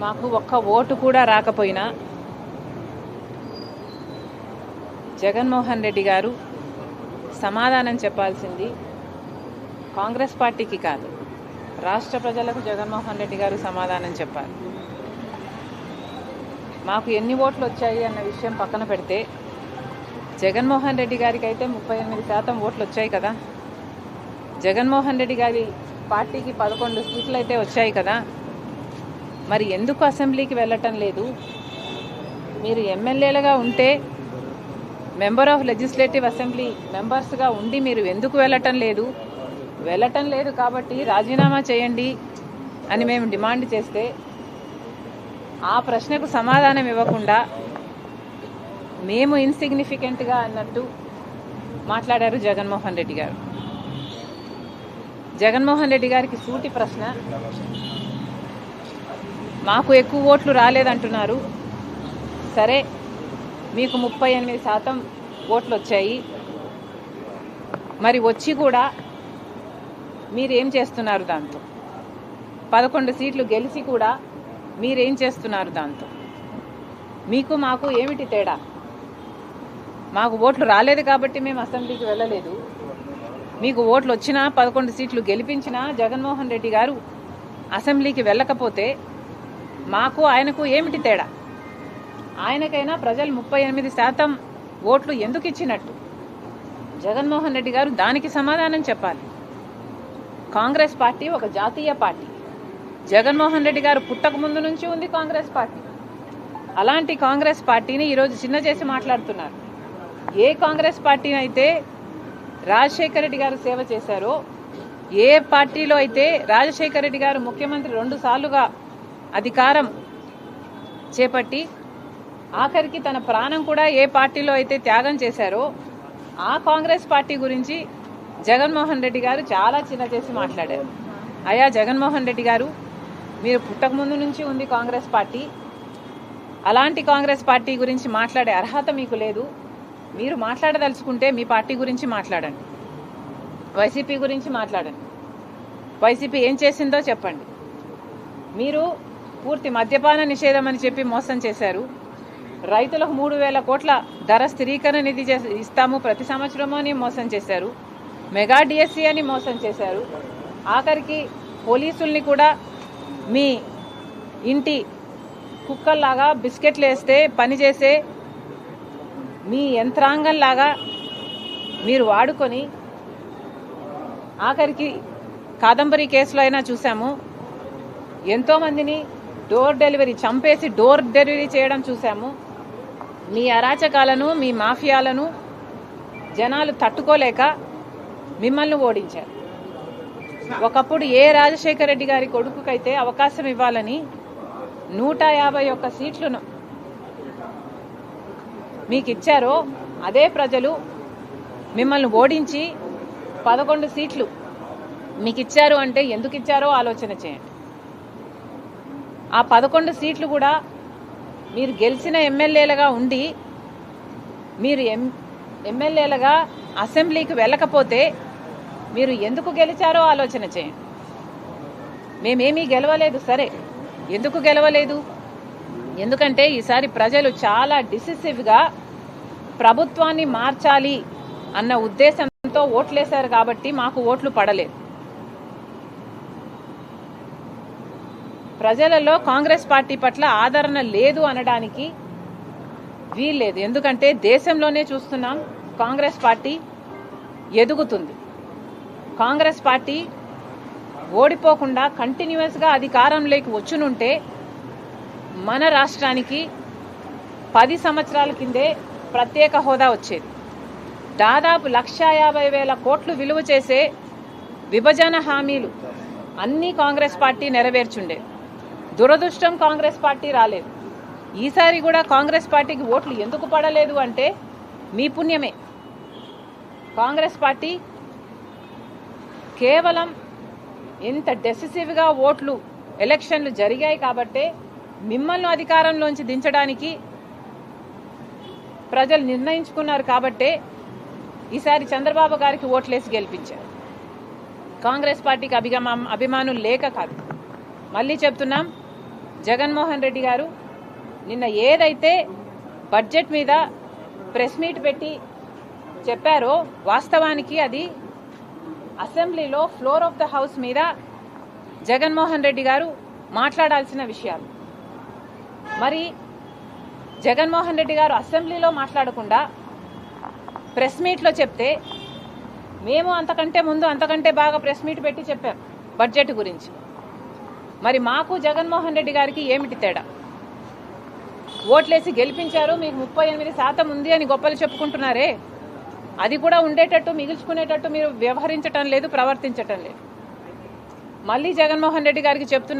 మాకు ఒక్క ఓటు కూడా రాకపోయినా జగన్మోహన్ రెడ్డి గారు సమాధానం చెప్పాల్సింది కాంగ్రెస్ పార్టీకి కాదు, రాష్ట్ర ప్రజలకు జగన్మోహన్ రెడ్డి గారు సమాధానం చెప్పాలి. మాకు ఎన్ని ఓట్లు వచ్చాయి అన్న విషయం పక్కన పెడితే జగన్మోహన్ రెడ్డి గారికి అయితే 38% ఓట్లు వచ్చాయి కదా. జగన్మోహన్ రెడ్డి గారి పార్టీకి 11 సీట్లు అయితే వచ్చాయి కదా. మరి ఎందుకు అసెంబ్లీకి వెళ్ళటం లేదు? మీరు ఎమ్మెల్యేలుగా ఉంటే మెంబర్ ఆఫ్ లెజిస్లేటివ్ అసెంబ్లీ మెంబర్స్గా ఉండి మీరు ఎందుకు వెళ్ళటం లేదు? వెళ్ళటం లేదు కాబట్టి రాజీనామా చేయండి అని మేము డిమాండ్ చేస్తే ఆ ప్రశ్నకు సమాధానం ఇవ్వకుండా మేము ఇన్సిగ్నిఫికెంట్గా అన్నట్టు మాట్లాడారు జగన్మోహన్ రెడ్డి గారు. జగన్మోహన్ రెడ్డి గారికి సూటి ప్రశ్న, మాకు ఎక్కువ ఓట్లు రాలేదంటున్నారు. సరే, మీకు 38% ఓట్లు వచ్చాయి. మరి వచ్చి కూడా మీరేం చేస్తున్నారు దాంతో? 11 సీట్లు గెలిచి కూడా మీరేం చేస్తున్నారు దాంతో? మీకు మాకు ఏమిటి తేడా? మాకు ఓట్లు రాలేదు కాబట్టి మేము అసెంబ్లీకి వెళ్ళలేదు. మీకు ఓట్లు వచ్చినా 11 సీట్లు గెలిపించినా జగన్మోహన్ రెడ్డి గారు అసెంబ్లీకి వెళ్ళకపోతే మాకు ఆయనకు ఏమిటి తేడా? ఆయనకైనా ప్రజలు 38% ఓట్లు ఎందుకు ఇచ్చినట్టు? జగన్మోహన్ రెడ్డి గారు దానికి సమాధానం చెప్పాలి. కాంగ్రెస్ పార్టీ ఒక జాతీయ పార్టీ. జగన్మోహన్ రెడ్డి గారు పుట్టక ముందు నుంచి ఉంది కాంగ్రెస్ పార్టీ. అలాంటి కాంగ్రెస్ పార్టీని ఈరోజు చిన్న చేసి మాట్లాడుతున్నారు. ఏ కాంగ్రెస్ పార్టీని అయితే రాజశేఖర రెడ్డి గారు సేవ చేశారో, ఏ పార్టీలో అయితే రాజశేఖర రెడ్డి గారు ముఖ్యమంత్రి 2 సార్లుగా అధికారం చేపట్టి ఆఖరికి తన ప్రాణం కూడా ఏ పార్టీలో అయితే త్యాగం చేశారో ఆ కాంగ్రెస్ పార్టీ గురించి జగన్మోహన్ రెడ్డి గారు చాలా చిన్న చేసి మాట్లాడారు. అయ్యా జగన్మోహన్ రెడ్డి గారు, మీరు పుట్టక ముందు నుంచి ఉంది కాంగ్రెస్ పార్టీ. అలాంటి కాంగ్రెస్ పార్టీ గురించి మాట్లాడే అర్హత మీకు లేదు. మీరు మాట్లాడదలుచుకుంటే మీ పార్టీ గురించి మాట్లాడండి, వైసీపీ గురించి మాట్లాడండి. వైసీపీ ఏం చేసిందో చెప్పండి. మీరు పూర్తి మద్యపాన నిషేధం అని చెప్పి మోసం చేశారు. రైతులకు 3,000 కోట్ల ధర స్థిరీకరణ నిధి ఇస్తాము ప్రతి సంవత్సరము అని మోసం చేశారు. మెగా డిఎస్సీ అని మోసం చేశారు. ఆఖరికి పోలీసుల్ని కూడా మీ ఇంటి కుక్కల్లాగా బిస్కెట్లు వేస్తే పనిచేసే మీ యంత్రాంగంలాగా మీరు వాడుకొని ఆఖరికి కాదంబరి కేసులో అయినా చూసాము, ఎంతోమందిని డోర్ డెలివరీ చంపేసి డోర్ డెలివరీ చేయడం చూసాము. మీ అరాచకాలను, మీ మాఫియాలను జనాలు తట్టుకోలేక మిమ్మల్ని ఓడించారు. ఒకప్పుడు ఏ రాజశేఖర రెడ్డి గారి కొడుకుకైతే అవకాశం ఇవ్వాలని 151 సీట్లను మీకు ఇచ్చారో అదే ప్రజలు మిమ్మల్ని ఓడించి 11 సీట్లు మీకు ఇచ్చారు అంటే ఎందుకు ఇచ్చారో ఆలోచన చేయండి. ఆ 11 సీట్లు కూడా మీరు గెలిచిన ఎమ్మెల్యేలుగా ఉండి మీరు ఎమ్మెల్యేలుగా అసెంబ్లీకి వెళ్ళకపోతే మీరు ఎందుకు గెలిచారో ఆలోచన చేయండి. మేమేమీ గెలవలేదు. సరే, ఎందుకు గెలవలేదు? ఎందుకంటే ఈసారి ప్రజలు చాలా డిసిసివ్గా ప్రభుత్వాన్ని మార్చాలి అన్న ఉద్దేశంతో ఓట్లేశారు కాబట్టి మాకు ఓట్లు పడలేదు. ప్రజలలో కాంగ్రెస్ పార్టీ పట్ల ఆదరణ లేదు అనడానికి వీల్లేదు. ఎందుకంటే దేశంలోనే చూస్తున్నాం, కాంగ్రెస్ పార్టీ ఎదుగుతుంది. కాంగ్రెస్ పార్టీ ఓడిపోకుండా కంటిన్యూస్గా అధికారంలోకి వచ్చునుంటే మన రాష్ట్రానికి 10 సంవత్సరాల కిందే ప్రత్యేక హోదా వచ్చేది. దాదాపు 1,50,000 కోట్లు విలువ చేసే విభజన హామీలు అన్నీ కాంగ్రెస్ పార్టీ నెరవేర్చుండేది. దురదృష్టం కాంగ్రెస్ పార్టీ రాలేదు. ఈసారి కూడా కాంగ్రెస్ పార్టీకి ఓట్లు ఎందుకు పడలేదు అంటే మీ పుణ్యమే. కాంగ్రెస్ పార్టీ కేవలం ఇంత డెసిసివ్గా ఓట్లు ఎలక్షన్లు జరిగాయి కాబట్టే మిమ్మల్ని అధికారంలోంచి దించడానికి ప్రజలు నిర్ణయించుకున్నారు కాబట్టే ఈసారి చంద్రబాబు గారికి ఓట్లేసి గెలిపించారు. కాంగ్రెస్ పార్టీకి అభిమానులు లేక కాదు. మళ్ళీ చెప్తున్నాం, జగన్మోహన్ రెడ్డి గారు నిన్న ఏదైతే బడ్జెట్ మీద ప్రెస్ మీట్ పెట్టి చెప్పారో వాస్తవానికి అది అసెంబ్లీలో ఫ్లోర్ ఆఫ్ ద హౌస్ మీద జగన్మోహన్ రెడ్డి గారు మాట్లాడాల్సిన విషయాలు. మరి జగన్మోహన్ రెడ్డి గారు అసెంబ్లీలో మాట్లాడకుండా ప్రెస్ మీట్లో చెప్తే మేము అంతకంటే ముందు అంతకంటే బాగా ప్రెస్ మీట్ పెట్టి చెప్పాం బడ్జెట్ గురించి. మరి మాకు జగన్మోహన్ రెడ్డి గారికి ఏమిటి తేడా? ఓట్లేసి గెలిపించారు, మీకు 38% ఉంది అని గొప్పలు చెప్పుకుంటున్నారే, అది కూడా ఉండేటట్టు మిగిల్చుకునేటట్టు మీరు వ్యవహరించటం లేదు, ప్రవర్తించటం లేదు. మళ్ళీ జగన్మోహన్ రెడ్డి గారికి చెప్తున్నారు